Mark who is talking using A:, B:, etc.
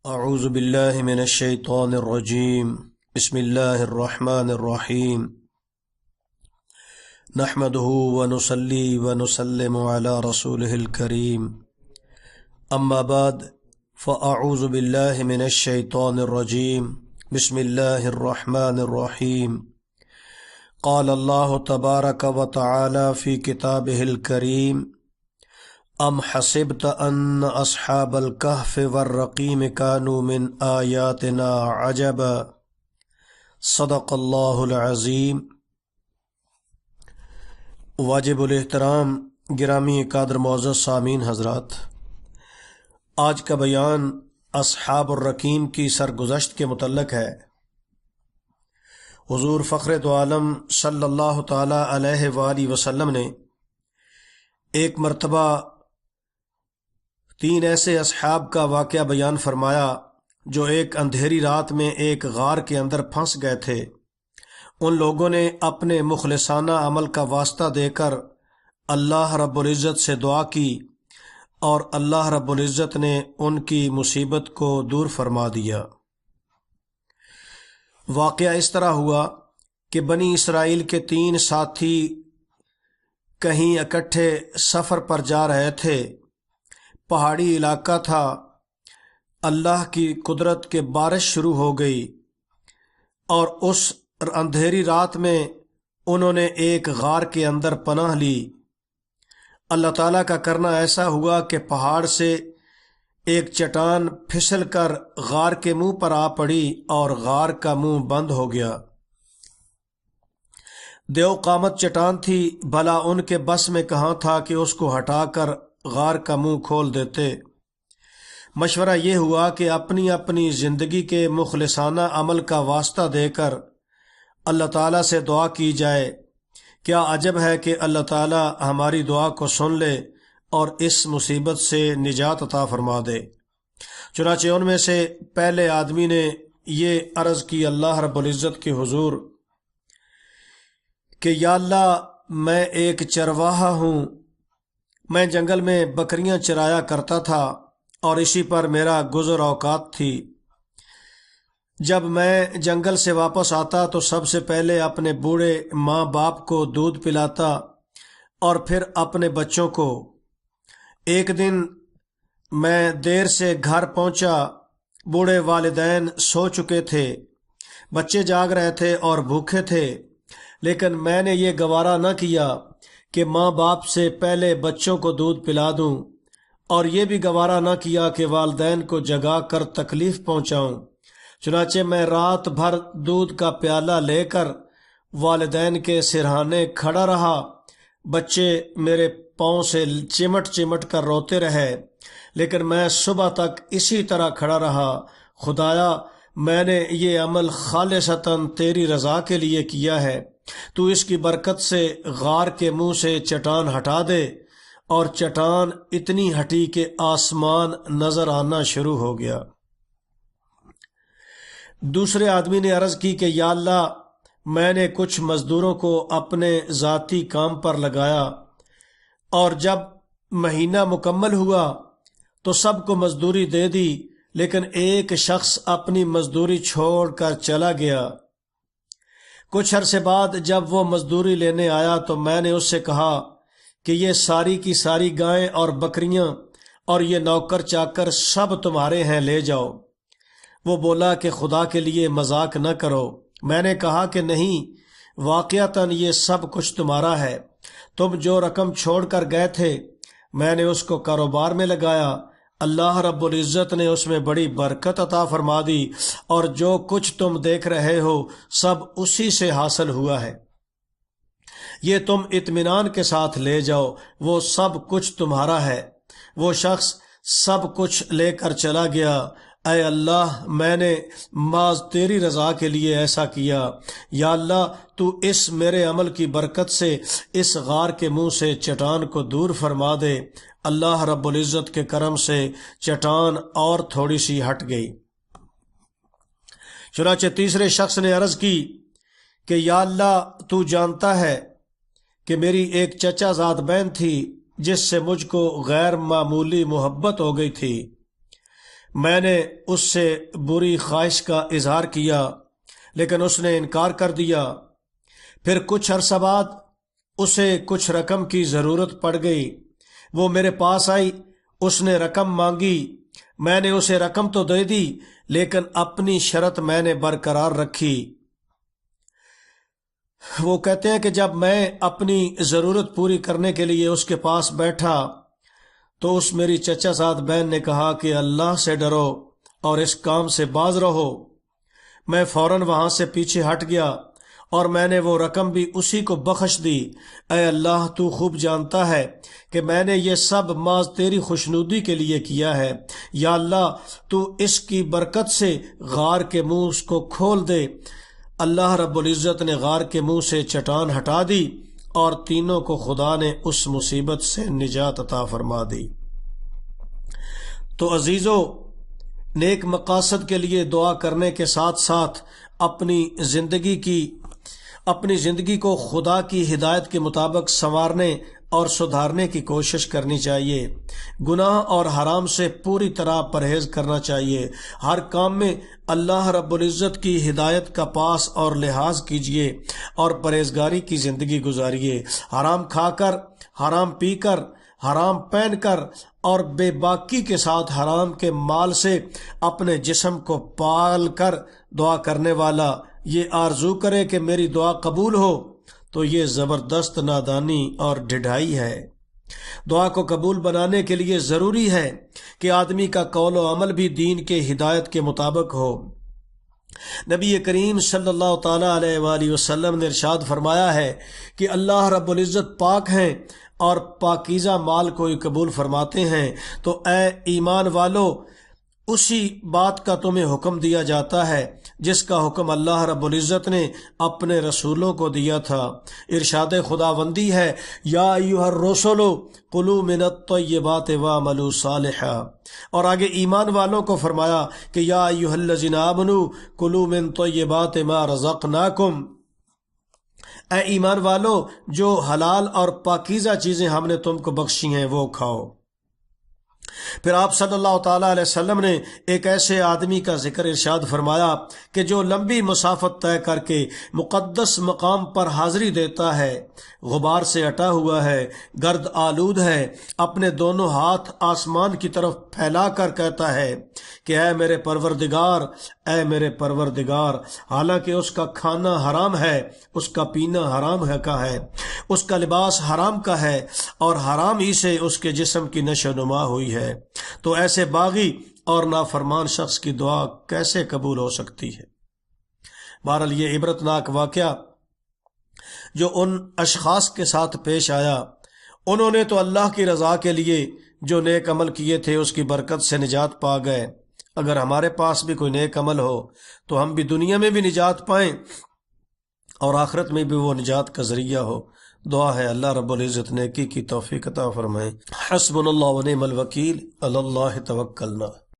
A: اعوذ باللہ من الشیطان الرجیم بسم اللہ الرحمن الرحیم نحمده ونصلی ونسلم علی رسولہ الکریم اما بعد فاعوذ باللہ من الشیطان الرجیم بسم اللہ الرحمن الرحیم قال اللہ تبارک وتعالی فی کتابہ الکریم ام حسبت ان اصحاب الکہف والرقیم کانوا من آیاتنا عجبا صدق اللہ العظیم۔ واجب الاحترام گرامی قادر معزز سامعین حضرات، آج کا بیان اصحاب الرقیم کی سرگزشت کے متعلق ہے۔ حضور فخر دو عالم صلی اللہ تعالی علیہ وآلہ وسلم نے ایک مرتبہ 3 ایسے اصحاب کا واقعہ بیان فرمایا جو ایک اندھیری رات میں ایک غار کے اندر پھنس گئے تھے۔ ان لوگوں نے اپنے مخلصانہ عمل کا واسطہ دے کر اللہ رب العزت سے دعا کی اور اللہ رب العزت نے ان کی مصیبت کو دور فرما دیا۔ واقعہ اس طرح ہوا کہ بنی اسرائیل کے 3 ساتھی کہیں اکٹھے سفر پر جا رہے تھے۔ پہاڑی علاقہ تھا، اللہ کی قدرت کے بارش شروع ہو گئی اور اس اندھیری رات میں انہوں نے ایک غار کے اندر پناہ لی۔ اللہ تعالیٰ کا کرنا ایسا ہوا کہ پہاڑ سے ایک چٹان پھسل کر غار کے منہ پر آ پڑی اور غار کا منہ بند ہو گیا۔ دیو قامت چٹان تھی، بھلا ان کے بس میں کہاں تھا کہ اس کو ہٹا کر غار کا منہ کھول دیتے۔ مشورہ یہ ہوا کہ اپنی اپنی زندگی کے مخلصانہ عمل کا واسطہ دے کر اللہ تعالیٰ سے دعا کی جائے۔ کیا عجب ہے کہ اللہ تعالیٰ ہماری دعا کو سن لے اور اس مصیبت سے نجات عطا فرما دے۔ چنانچہ ان میں سے پہلے آدمی نے یہ عرض کی اللہ رب العزت کے حضور کہ یا اللہ، میں ایک چرواہا ہوں، میں جنگل میں بکریاں چرایا کرتا تھا اور اسی پر میرا گزر اوقات تھی۔ جب میں جنگل سے واپس آتا تو سب سے پہلے اپنے بوڑھے ماں باپ کو دودھ پلاتا اور پھر اپنے بچوں کو۔ ایک دن میں دیر سے گھر پہنچا، بوڑھے والدین سو چکے تھے، بچے جاگ رہے تھے اور بھوکے تھے، لیکن میں نے یہ گوارا نہ کیا کہ ماں باپ سے پہلے بچوں کو دودھ پلا دوں، اور یہ بھی گوارا نہ کیا کہ والدین کو جگا کر تکلیف پہنچاؤں۔ چنانچہ میں رات بھر دودھ کا پیالہ لے کر والدین کے سرہانے کھڑا رہا۔ بچے میرے پاؤں سے چمٹ چمٹ کر روتے رہے، لیکن میں صبح تک اسی طرح کھڑا رہا۔ خدایا، میں نے یہ عمل خالصتاً تیری رضا کے لیے کیا ہے، تو اس کی برکت سے غار کے منہ سے چٹان ہٹا دے۔ اور چٹان اتنی ہٹی کہ آسمان نظر آنا شروع ہو گیا۔ دوسرے آدمی نے عرض کی کہ یا اللہ، میں نے کچھ مزدوروں کو اپنے ذاتی کام پر لگایا اور جب مہینہ مکمل ہوا تو سب کو مزدوری دے دی، لیکن ایک شخص اپنی مزدوری چھوڑ کر چلا گیا۔ کچھ عرصے بعد جب وہ مزدوری لینے آیا تو میں نے اس سے کہا کہ یہ ساری کی ساری گائیں اور بکریاں اور یہ نوکر چاکر سب تمہارے ہیں، لے جاؤ۔ وہ بولا کہ خدا کے لیے مذاق نہ کرو۔ میں نے کہا کہ نہیں، واقعتاً یہ سب کچھ تمہارا ہے۔ تم جو رقم چھوڑ کر گئے تھے میں نے اس کو کاروبار میں لگایا، اللہ رب العزت نے اس میں بڑی برکت عطا فرما دی، اور جو کچھ تم دیکھ رہے ہو سب اسی سے حاصل ہوا ہے۔ یہ تم اطمینان کے ساتھ لے جاؤ، وہ سب کچھ تمہارا ہے۔ وہ شخص سب کچھ لے کر چلا گیا۔ اے اللہ، میں نے محض تیری رضا کے لیے ایسا کیا۔ یا اللہ، تو اس میرے عمل کی برکت سے اس غار کے منہ سے چٹان کو دور فرما دے۔ اللہ رب العزت کے کرم سے چٹان اور تھوڑی سی ہٹ گئی۔ چنانچہ تیسرے شخص نے عرض کی کہ یا اللہ، تو جانتا ہے کہ میری ایک چچا زاد بہن تھی جس سے مجھ کو غیر معمولی محبت ہو گئی تھی۔ میں نے اس سے بری خواہش کا اظہار کیا لیکن اس نے انکار کر دیا۔ پھر کچھ عرصہ بعد اسے کچھ رقم کی ضرورت پڑ گئی، وہ میرے پاس آئی، اس نے رقم مانگی، میں نے اسے رقم تو دے دی لیکن اپنی شرط میں نے برقرار رکھی۔ وہ کہتے ہیں کہ جب میں اپنی ضرورت پوری کرنے کے لیے اس کے پاس بیٹھا تو اس میری چچا زاد بہن نے کہا کہ اللہ سے ڈرو اور اس کام سے باز رہو۔ میں فوراً وہاں سے پیچھے ہٹ گیا اور میں نے وہ رقم بھی اسی کو بخش دی۔ اے اللہ، تو خوب جانتا ہے کہ میں نے یہ سب محض تیری خوشنودی کے لیے کیا ہے۔ یا اللہ، تو اس کی برکت سے غار کے منہ کو کھول دے۔ اللہ رب العزت نے غار کے منہ سے چٹان ہٹا دی اور تینوں کو خدا نے اس مصیبت سے نجات عطا فرما دی۔ تو عزیزو، نیک مقاصد کے لیے دعا کرنے کے ساتھ ساتھ اپنی زندگی کو خدا کی ہدایت کے مطابق سنوارنے اور سدھارنے کی کوشش کرنی چاہیے۔ گناہ اور حرام سے پوری طرح پرہیز کرنا چاہیے۔ ہر کام میں اللہ رب العزت کی ہدایت کا پاس اور لحاظ کیجیے اور پرہیزگاری کی زندگی گزاریے۔ حرام کھا کر، حرام پی کر، حرام پہن کر اور بے باکی کے ساتھ حرام کے مال سے اپنے جسم کو پال کر دعا کرنے والا یہ آرزو کرے کہ میری دعا قبول ہو تو یہ زبردست نادانی اور ڈھٹائی ہے۔ دعا کو قبول بنانے کے لیے ضروری ہے کہ آدمی کا قول و عمل بھی دین کے ہدایت کے مطابق ہو۔ نبی کریم صلی اللہ تعالیٰ علیہ وآلہ وسلم نے ارشاد فرمایا ہے کہ اللہ رب العزت پاک ہیں اور پاکیزہ مال کو ہی قبول فرماتے ہیں۔ تو اے ایمان والو، اسی بات کا تمہیں حکم دیا جاتا ہے جس کا حکم اللہ رب العزت نے اپنے رسولوں کو دیا تھا۔ ارشاد خداوندی ہے، یا ایھا الرسل کلوا من الطیبات واعملوا صالحا، اور آگے ایمان والوں کو فرمایا کہ یا ایھا الذین آمنوا کلوا من طیبات ما رزقناکم، اے ایمان والو جو حلال اور پاکیزہ چیزیں ہم نے تم کو بخشی ہیں وہ کھاؤ۔ پھر آپ صلی اللہ تعالیٰ علیہ وسلم نے ایک ایسے آدمی کا ذکر ارشاد فرمایا کہ جو لمبی مسافت طے کر کے مقدس مقام پر حاضری دیتا ہے، غبار سے اٹا ہوا ہے، گرد آلود ہے، اپنے دونوں ہاتھ آسمان کی طرف پھیلا کر کہتا ہے کہ اے میرے پروردگار، اے میرے پروردگار، حالانکہ اس کا کھانا حرام ہے، اس کا پینا حرام کا ہے، اس کا لباس حرام کا ہے اور حرام ہی سے اس کے جسم کی نشو و نما ہوئی ہے، تو ایسے باغی اور نافرمان شخص کی دعا کیسے قبول ہو سکتی ہے؟ بہرحال یہ عبرتناک واقعہ جو ان اشخاص کے ساتھ پیش آیا، انہوں نے تو اللہ کی رضا کے لیے جو نیک عمل کیے تھے اس کی برکت سے نجات پا گئے۔ اگر ہمارے پاس بھی کوئی نیک عمل ہو تو ہم بھی دنیا میں بھی نجات پائیں اور آخرت میں بھی وہ نجات کا ذریعہ ہو۔ دعا ہے اللہ رب العزت نیکی کی توفیق عطا فرمائے۔ حسبنا اللہ ونعم الوکیل، علی اللہ توکلنا۔